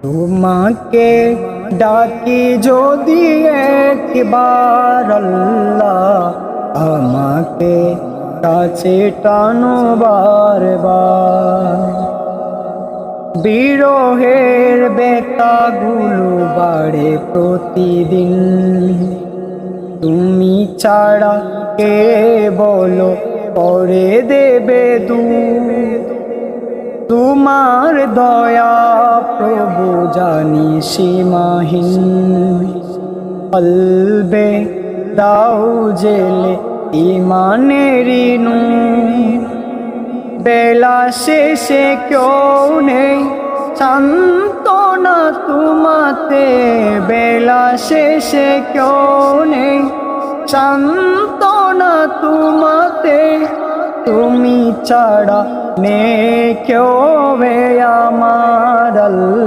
তোমাকে ডাকি যদি একবার আল্লাহ, আমাকে কাছে টানো বারবার। বিরহের ব্যথাগুলো বাড়ে প্রতিদিন, তুমি ছাড়া কে বলো করে দেবে দূর। তোমার দয়া প্রভু জানি সীমাহীন, কলবে দাও জেলে ইমানেরই নূর। বেলা শেষে কেউ নেই সান্ত্বনা তোমাতে, বেলা শেষে কেউ নেই সান্ত্বনা তোমাতে। তুমি ছাড়া নেই কেউ আমার আল্লাহ।